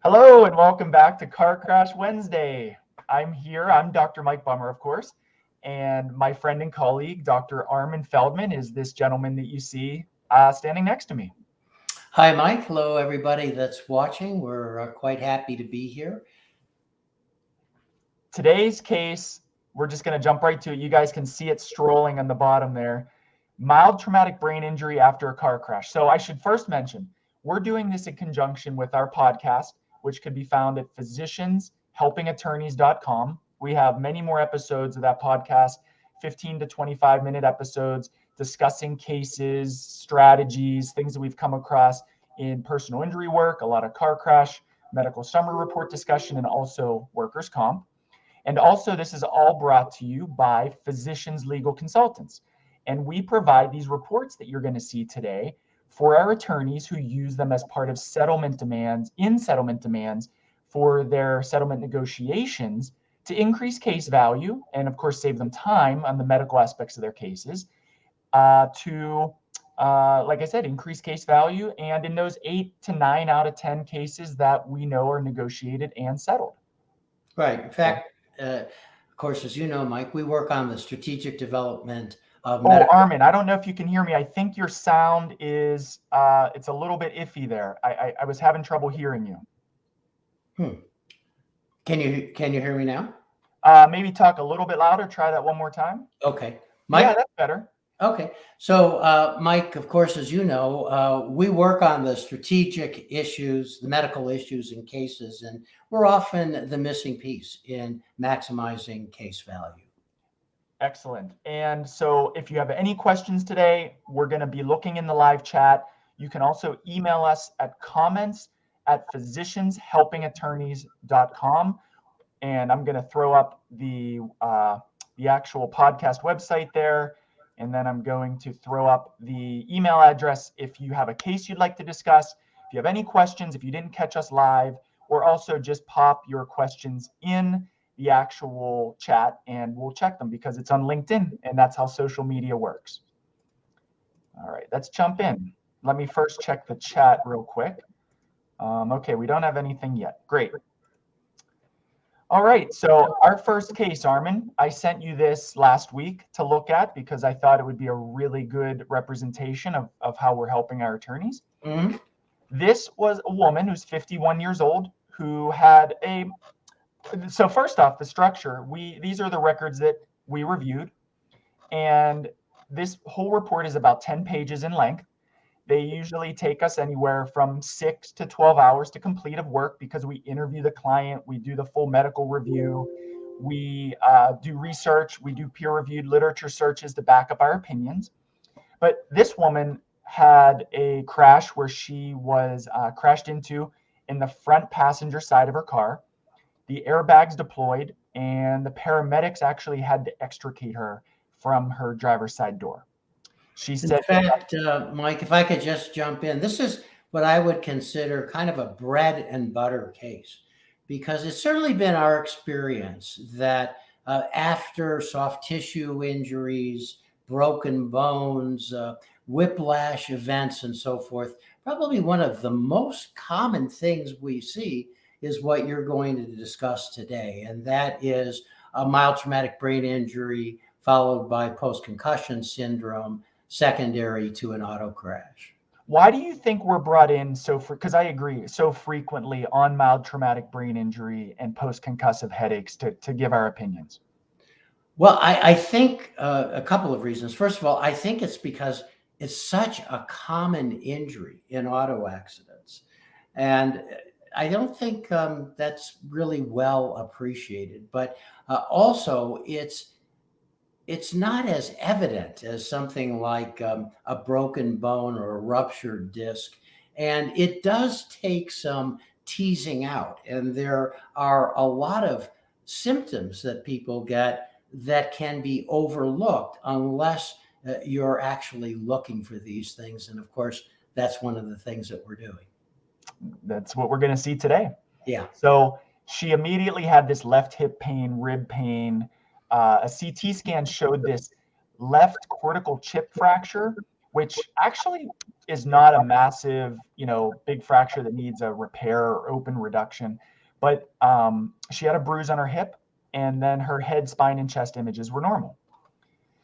Hello and welcome back to Car Crash Wednesday. I'm Dr. Mike Bummer, of course, and my friend and colleague, Dr. Armin Feldman, is this gentleman that you see standing next to me. Hi, Mike. Hello, everybody that's watching. We're quite happy to be here. Today's case, we're just going to jump right to it. You guys can see it strolling on the bottom there. Mild traumatic brain injury after a car crash. So I should first mention, we're doing this in conjunction with our podcast, which can be found at physicianshelpingattorneys.com. We have many more episodes of that podcast, 15 to 25-minute episodes discussing cases, strategies, things that we've come across in personal injury work, a lot of car crash, medical summary report discussion, and also workers' comp. And also, this is all brought to you by Physicians Legal Consultants. And we provide these reports that you're going to see today for our attorneys who use them as part of settlement demands for their settlement negotiations to increase case value and, of course, save them time on the medical aspects of their cases like I said, increase case value. And in those 8 to 9 out of 10 cases that we know are negotiated and settled. Right. In fact, of course, as you know, Mike, we work on the strategic development of medical. Armin, I don't know if you can hear me. I think your sound is, it's a little bit iffy there. I was having trouble hearing you. Can you hear me now? Maybe talk a little bit louder. Try that one more time. Okay. Mike? Yeah, that's better. Okay. So, Mike, of course, as you know, we work on the strategic issues, the medical issues in cases, and we're often the missing piece in maximizing case value. Excellent. And so if you have any questions today, we're going to be looking in the live chat. You can also email us at comments@physicianshelpingattorneys.com. And I'm going to throw up the actual podcast website there. And then I'm going to throw up the email address if you have a case you'd like to discuss. If you have any questions, if you didn't catch us live, or also just pop your questions in the actual chat and we'll check them because it's on LinkedIn and that's how social media works. All right, let's jump in. Let me first check the chat real quick. Okay, we don't have anything yet. Great. All right, so our first case, Armin, I sent you this last week to look at because I thought it would be a really good representation of how we're helping our attorneys. Mm-hmm. This was a woman who's 51 years old who had so first off, the structure, these are the records that we reviewed, and this whole report is about 10 pages in length. They usually take us anywhere from 6 to 12 hours to complete of work because we interview the client, we do the full medical review, we do research, we do peer-reviewed literature searches to back up our opinions. But this woman had a crash where she was crashed into in the front passenger side of her car. The airbags deployed, and the paramedics actually had to extricate her from her driver's side door. She said, in fact, Mike, if I could just jump in, this is what I would consider kind of a bread and butter case, because it's certainly been our experience that after soft tissue injuries, broken bones, whiplash events, and so forth, probably one of the most common things we see is what you're going to discuss today, and that is a mild traumatic brain injury followed by post-concussion syndrome secondary to an auto crash. Why do you think we're brought in because I agree, so frequently on mild traumatic brain injury and post-concussive headaches to give our opinions? Well, I think a couple of reasons. First of all, I think it's because it's such a common injury in auto accidents. And I don't think that's really well appreciated. But also, it's not as evident as something like a broken bone or a ruptured disc. And it does take some teasing out. And there are a lot of symptoms that people get that can be overlooked unless you're actually looking for these things. And of course, that's one of the things that we're doing. That's what we're going to see today. Yeah. So she immediately had this left hip pain, rib pain. A CT scan showed this left cortical chip fracture which actually is not a massive, big fracture that needs a repair or open reduction. But she had a bruise on her hip, and then her head, spine, and chest images were normal.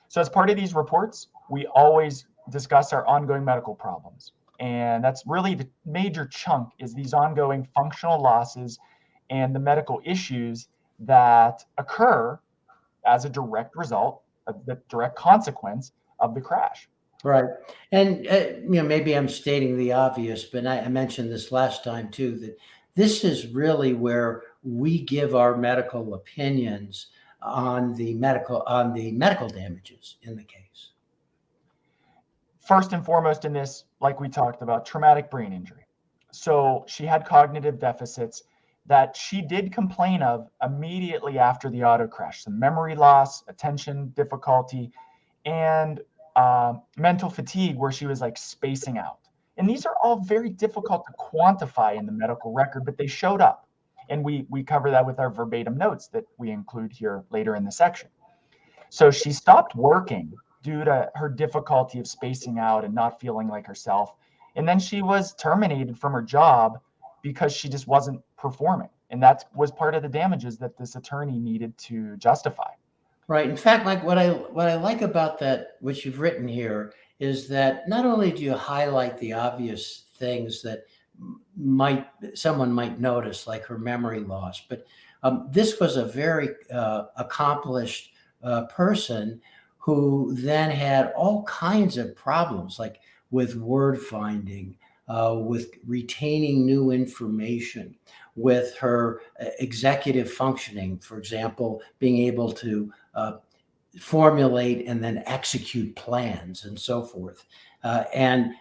So as part of these reports, we always discuss our ongoing medical problems. And that's really the major chunk, is these ongoing functional losses and the medical issues that occur as a direct result, the direct consequence of the crash. Right. And, maybe I'm stating the obvious, but I mentioned this last time too, that this is really where we give our medical opinions on the medical damages in the case. First and foremost in this, like we talked about, traumatic brain injury. So she had cognitive deficits that she did complain of immediately after the auto crash: some memory loss, attention difficulty, and mental fatigue, where she was like spacing out. And these are all very difficult to quantify in the medical record, but they showed up. And we cover that with our verbatim notes that we include here later in the section. So she stopped working due to her difficulty of spacing out and not feeling like herself. And then she was terminated from her job because she just wasn't performing. And that was part of the damages that this attorney needed to justify. Right. In fact, like what I like about that, what you've written here, is that not only do you highlight the obvious things that someone might notice, like her memory loss, but this was a very accomplished person who then had all kinds of problems, like with word finding, with retaining new information, with her executive functioning, for example, being able to formulate and then execute plans and so forth. And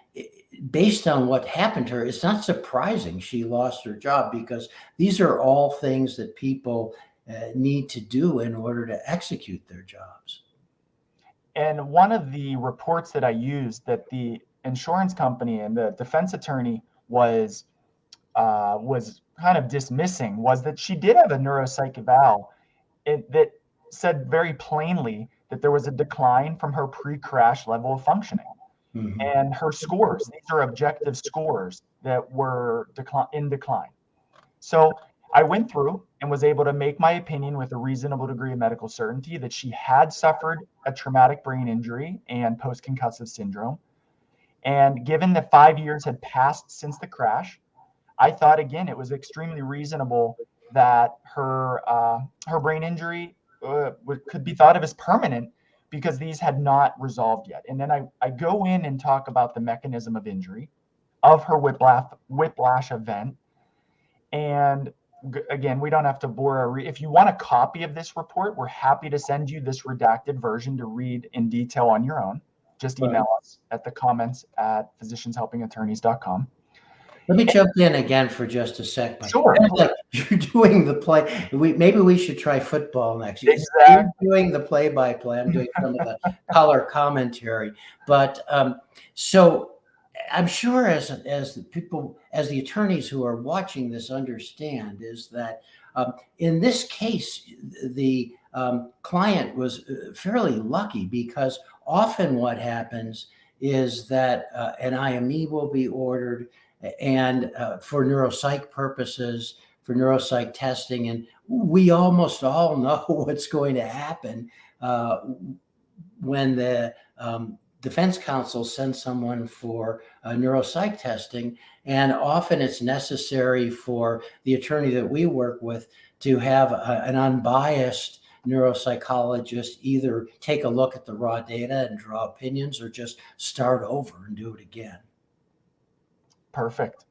based on what happened to her, it's not surprising she lost her job, because these are all things that people need to do in order to execute their jobs. And one of the reports that I used that the insurance company and the defense attorney was kind of dismissing was that she did have a neuropsych eval that said very plainly that there was a decline from her pre-crash level of functioning. Mm-hmm. And her scores, these are objective scores that were in decline. So I went through and was able to make my opinion with a reasonable degree of medical certainty that she had suffered a traumatic brain injury and post-concussive syndrome. And given that 5 years had passed since the crash, I thought, again, it was extremely reasonable that her brain injury could be thought of as permanent, because these had not resolved yet. And then I go in and talk about the mechanism of injury of her whiplash event. And again, we don't have to bore. If you want a copy of this report, we're happy to send you this redacted version to read in detail on your own. Just email us at the comments at physicianshelpingattorneys.com. Let me jump in again for just a sec. Sure. Like you're doing the play. Maybe we should try football next year. Exactly. You're doing the play-by-play. I'm doing some of the color commentary. But so I'm sure as the people, as the attorneys who are watching this understand, is that in this case, the client was fairly lucky, because often what happens is that an IME will be ordered, and for neuropsych purposes, for neuropsych testing. And we almost all know what's going to happen when the defense counsel sends someone for neuropsych testing. And often it's necessary for the attorney that we work with to have an unbiased neuropsychologist either take a look at the raw data and draw opinions, or just start over and do it again. Perfect.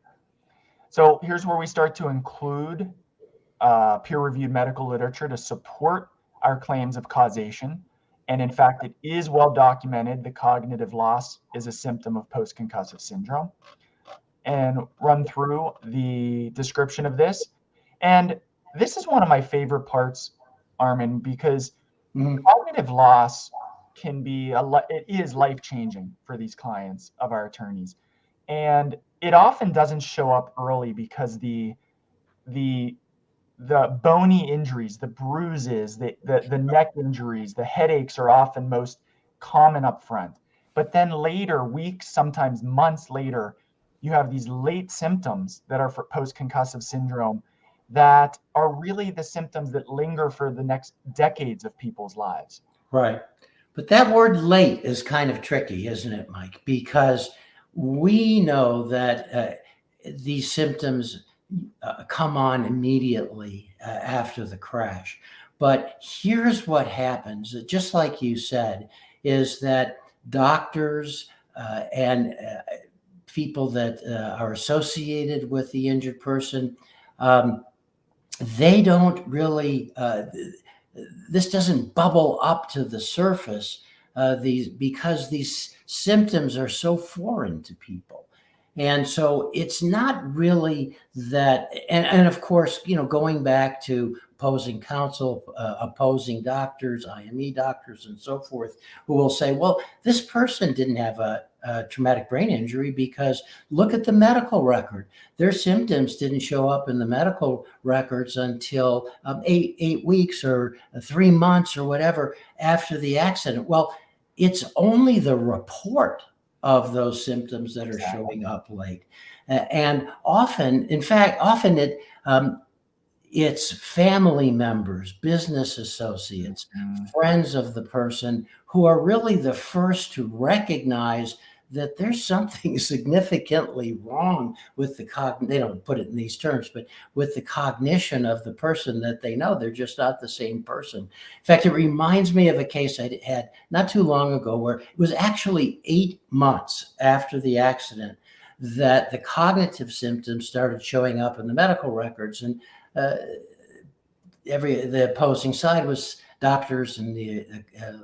So here's where we start to include peer-reviewed medical literature to support our claims of causation. And in fact, it is well documented the cognitive loss is a symptom of post-concussive syndrome, and run through the description of this. And this is one of my favorite parts, Armin, because cognitive loss can be it is life-changing for these clients of our attorneys. And it often doesn't show up early, because the bony injuries, the bruises, the neck injuries, the headaches are often most common up front. But then later, weeks, sometimes months later, you have these late symptoms that are for post-concussive syndrome that are really the symptoms that linger for the next decades of people's lives. Right. But that word late is kind of tricky, isn't it, Mike? Because we know that these symptoms come on immediately after the crash. But here's what happens, just like you said, is that doctors and people that are associated with the injured person, they don't really, this doesn't bubble up to the surface because these symptoms are so foreign to people. And so it's not really that, and of course, going back to opposing counsel, opposing doctors, IME doctors, and so forth, who will say, well, this person didn't have a traumatic brain injury because look at the medical record. Their symptoms didn't show up in the medical records until 8 weeks or 3 months or whatever after the accident. Well, it's only the report of those symptoms that are showing up late. And often, in fact, it's family members, business associates, friends of the person who are really the first to recognize that there's something significantly wrong with they don't put it in these terms, but with the cognition of the person that they know. They're just not the same person. In fact, it reminds me of a case I had not too long ago where it was actually 8 months after the accident that the cognitive symptoms started showing up in the medical records. And the opposing side was doctors, and the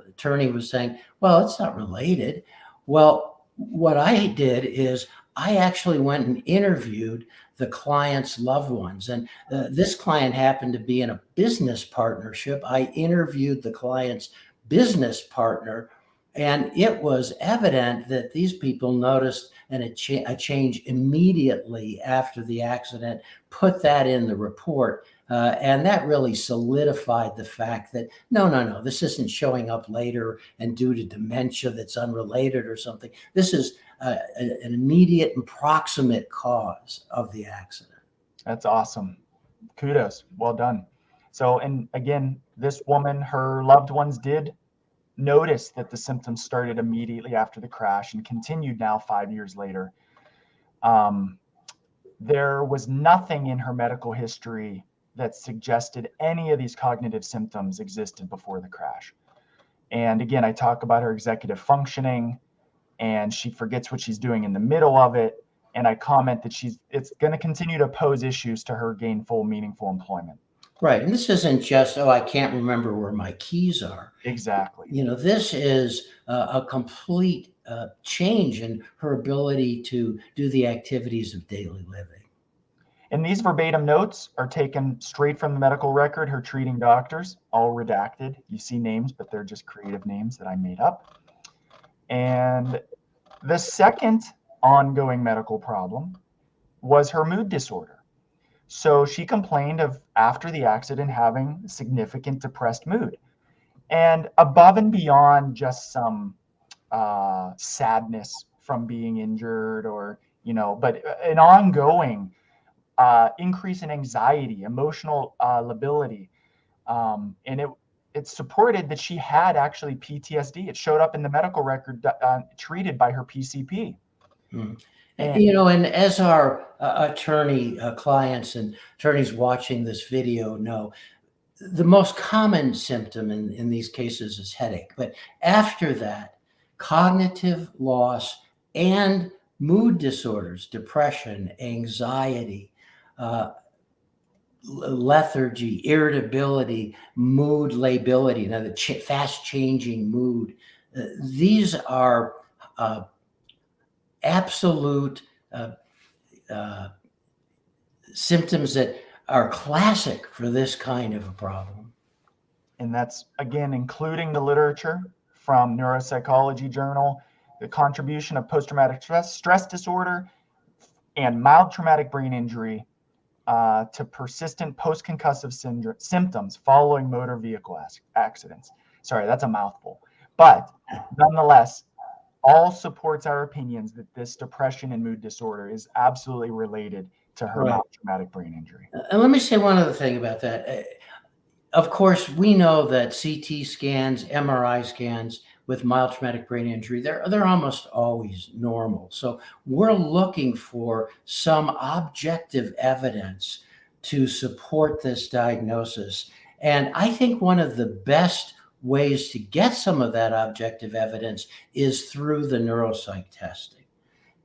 attorney was saying, well, it's not related. Well, what I did is I actually went and interviewed the client's loved ones. And this client happened to be in a business partnership. I interviewed the client's business partner, and it was evident that these people noticed a change immediately after the accident, put that in the report. And that really solidified the fact that no, this isn't showing up later and due to dementia that's unrelated or something. This is an immediate and proximate cause of the accident. That's awesome. Kudos. Well done. So, and again, this woman, her loved ones did notice that the symptoms started immediately after the crash and continued now 5 years later. There was nothing in her medical history that suggested any of these cognitive symptoms existed before the crash. And again, I talk about her executive functioning, and she forgets what she's doing in the middle of it. And I comment that it's going to continue to pose issues to her gainful, meaningful employment. Right. And this isn't just, I can't remember where my keys are. Exactly. This is a complete change in her ability to do the activities of daily living. And these verbatim notes are taken straight from the medical record, her treating doctors, all redacted. You see names, but they're just creative names that I made up. And the second ongoing medical problem was her mood disorder. So she complained of, after the accident, having significant depressed mood. And above and beyond just some sadness from being injured or, but an ongoing increase in anxiety, emotional lability. And it supported that she had actually PTSD. It showed up in the medical record treated by her PCP. Mm. And as our attorney clients and attorneys watching this video know, the most common symptom in these cases is headache. But after that, cognitive loss and mood disorders, depression, anxiety, lethargy, irritability, mood lability, the fast changing mood. These are absolute symptoms that are classic for this kind of a problem. And that's, again, including the literature from Neuropsychology Journal, the contribution of post-traumatic stress disorder and mild traumatic brain injury to persistent post-concussive symptoms following motor vehicle accidents. Sorry, that's a mouthful. But nonetheless, all supports our opinions that this depression and mood disorder is absolutely related to her Right. mild traumatic brain injury. And let me say one other thing about that. Of course, we know that CT scans, MRI scans with mild traumatic brain injury, they're almost always normal. So we're looking for some objective evidence to support this diagnosis. And I think one of the best ways to get some of that objective evidence is through the neuropsych testing.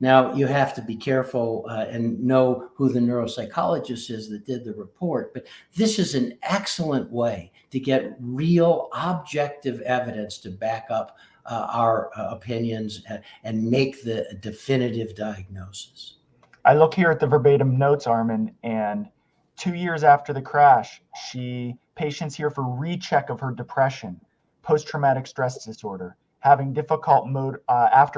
Now, you have to be careful and know who the neuropsychologist is that did the report, but this is an excellent way to get real objective evidence to back up our opinions and make the definitive diagnosis. I look here at the verbatim notes, Armin, and 2 years after the crash, patients here for recheck of her depression, post-traumatic stress disorder, after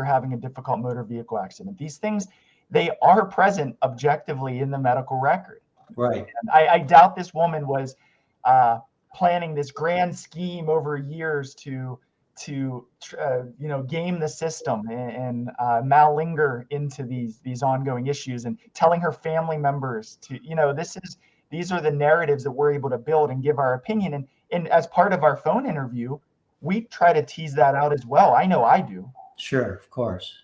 having a difficult motor vehicle accident. These things, they are present objectively in the medical record. Right. And I doubt this woman was planning this grand scheme over years to game the system and malinger into these ongoing issues, and telling her family members to, these are the narratives that we're able to build and give our opinion. And as part of our phone interview, we try to tease that out as well. I know I do. Sure, of course.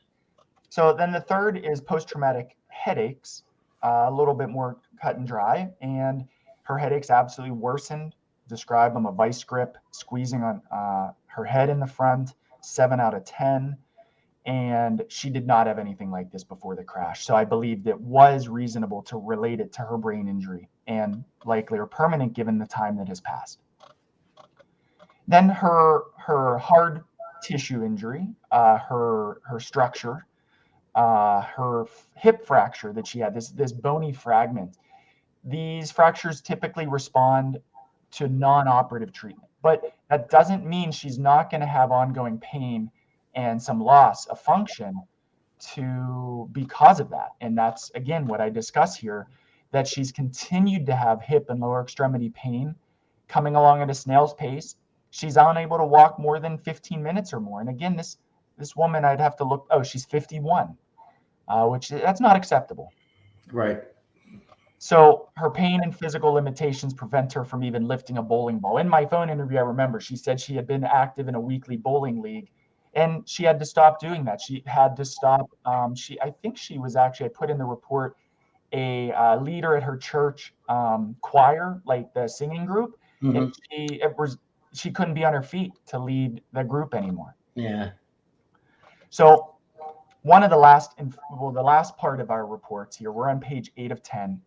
So then the third is post-traumatic headaches, a little bit more cut and dry. And her headaches absolutely worsened. Describe them a vice grip, squeezing on her head in the front, 7 out of 10. And she did not have anything like this before the crash. So I believed it was reasonable to relate it to her brain injury, and likely or permanent given the time that has passed. Then her hard tissue injury, her structure, her hip fracture that she had, this bony fragment. These fractures typically respond to non-operative treatment, but that doesn't mean she's not going to have ongoing pain and some loss of function because of that. And that's, again, what I discuss here, that she's continued to have hip and lower extremity pain coming along at a snail's pace. She's unable to walk more than 15 minutes or more. And again, this woman, I'd have to look, she's 51, which that's not acceptable. Right. So her pain and physical limitations prevent her from even lifting a bowling ball. In my phone interview, I remember she said she had been active in a weekly bowling league, and she had to stop doing that. She had to stop. I think she was actually, I put in the report, a leader at her church choir, like the singing group. Mm-hmm. And she couldn't be on her feet to lead the group anymore. Yeah. So one of the last part of our reports here, we're on page 8 of 10,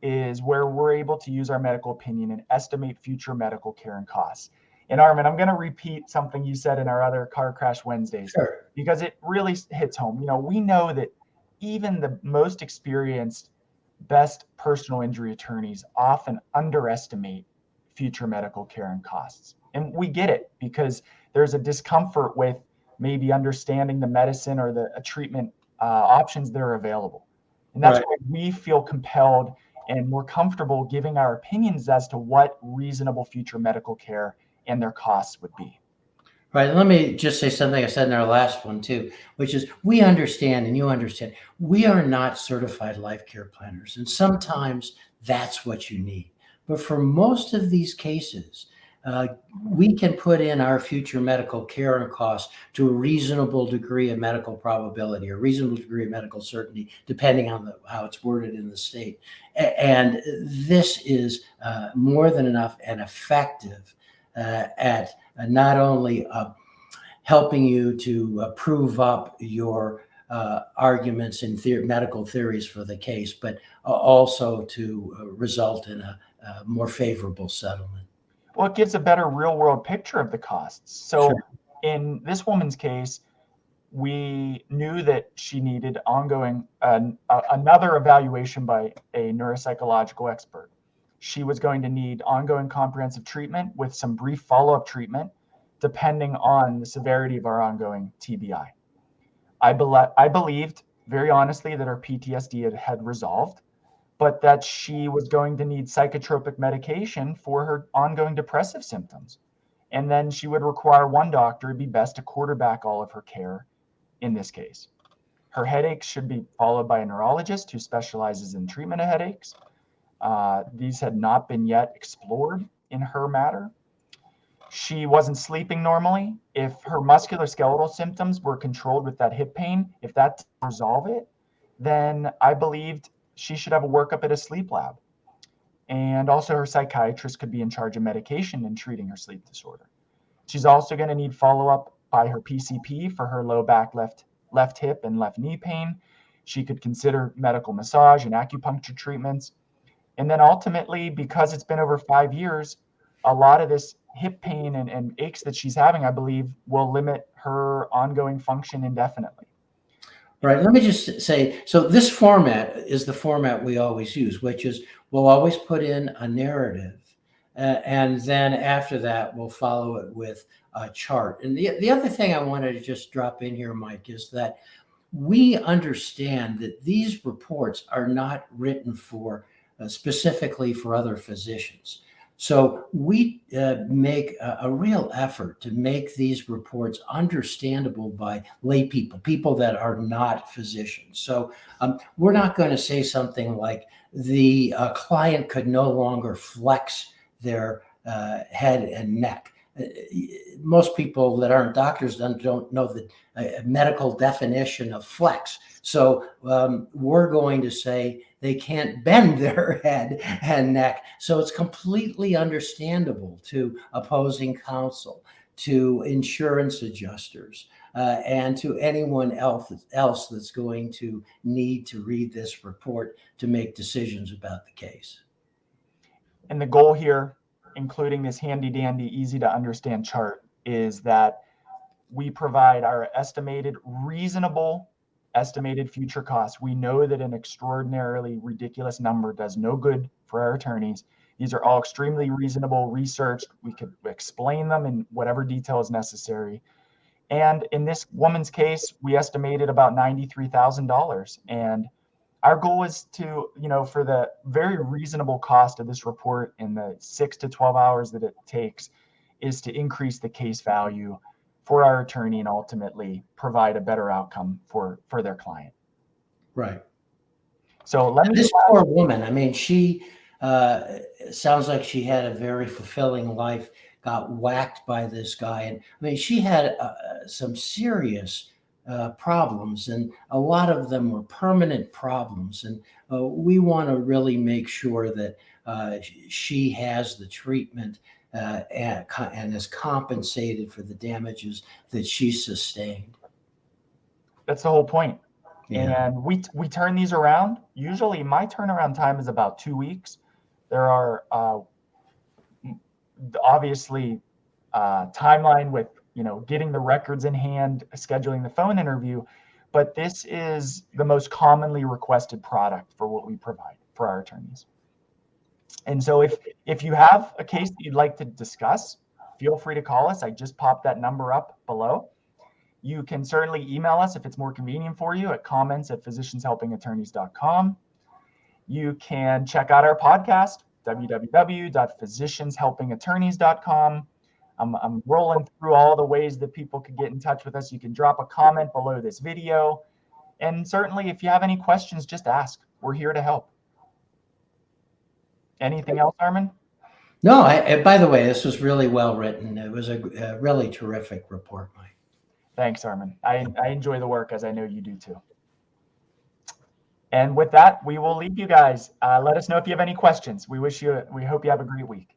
is where we're able to use our medical opinion and estimate future medical care and costs. And Armin, I'm going to repeat something you said in our other Car Crash Wednesdays, Sure. because it really hits home. We know that even the most experienced, best personal injury attorneys often underestimate future medical care and costs. And we get it, because there's a discomfort with maybe understanding the medicine or the treatment options that are available. And that's why we feel compelled and more comfortable giving our opinions as to what reasonable future medical care and their costs would be. Right. Let me just say something I said in our last one too, which is we understand, and you understand, we are not certified life care planners. And sometimes that's what you need. But for most of these cases, we can put in our future medical care and costs to a reasonable degree of medical probability or reasonable degree of medical certainty, depending on how it's worded in the state. And this is more than enough and effective at not only helping you to prove up your arguments and medical theories for the case, but also to result in a more favorable settlement. Well, it gives a better real-world picture of the costs. So in this woman's case, we knew that she needed ongoing another evaluation by a neuropsychological expert. She was going to need ongoing comprehensive treatment with some brief follow-up treatment, depending on the severity of our ongoing TBI. I believed, very honestly, that her PTSD had resolved, but that she was going to need psychotropic medication for her ongoing depressive symptoms. And then she would require one doctor, it'd be best to quarterback all of her care, in this case. Her headaches should be followed by a neurologist who specializes in treatment of headaches. These had not been yet explored in her matter. She wasn't sleeping normally. If her musculoskeletal symptoms were controlled with that hip pain, if that didn't resolve it, then I believed she should have a workup at a sleep lab. And also her psychiatrist could be in charge of medication and treating her sleep disorder. She's also going to need follow-up by her PCP for her low back, left hip, and left knee pain. She could consider medical massage and acupuncture treatments. And then ultimately, because it's been over 5 years, a lot of this hip pain and aches that she's having, I believe, will limit her ongoing function indefinitely. Right. Let me just say, so this format is the format we always use, which is we'll always put in a narrative, and then after that, we'll follow it with a chart. And the other thing I wanted to just drop in here, Mike, is that we understand that these reports are not written for specifically for other physicians. So we make a real effort to make these reports understandable by lay people, people that are not physicians. So we're not going to say something like the client could no longer flex their head and neck. Most people that aren't doctors don't know the medical definition of flex. So we're going to say they can't bend their head and neck. So it's completely understandable to opposing counsel, to insurance adjusters, and to anyone else that's going to need to read this report to make decisions about the case. And the goal here, including this handy dandy, easy to understand chart, is that we provide our reasonable estimated future costs. We know that an extraordinarily ridiculous number does no good for our attorneys. These are all extremely reasonable, researched. We could explain them in whatever detail is necessary. And in this woman's case, we estimated about $93,000. And our goal is to, for the very reasonable cost of this report in the 6 to 12 hours that it takes, is to increase the case value for our attorney and ultimately provide a better outcome for their client. Right. So this poor woman, I mean, she sounds like she had a very fulfilling life, got whacked by this guy. And I mean, she had some serious problems, and a lot of them were permanent problems. And we want to really make sure that she has the treatment and is compensated for the damages that she sustained. That's the whole point. Yeah. And we turn these around. Usually my turnaround time is about 2 weeks. There are obviously timeline with getting the records in hand, scheduling the phone interview, but this is the most commonly requested product for what we provide for our attorneys. And so if you have a case that you'd like to discuss, feel free to call us. I just popped that number up below. You can certainly email us if it's more convenient for you at comments@physicianshelpingattorneys.com. You can check out our podcast, www.physicianshelpingattorneys.com. I'm rolling through all the ways that people could get in touch with us. You can drop a comment below this video. And certainly if you have any questions, just ask. We're here to help. Anything else, Armin? No, by the way, this was really well written. It was a really terrific report, Mike. Thanks, Armin. I enjoy the work, as I know you do too. And with that, we will leave you guys. Let us know if you have any questions. We hope you have a great week.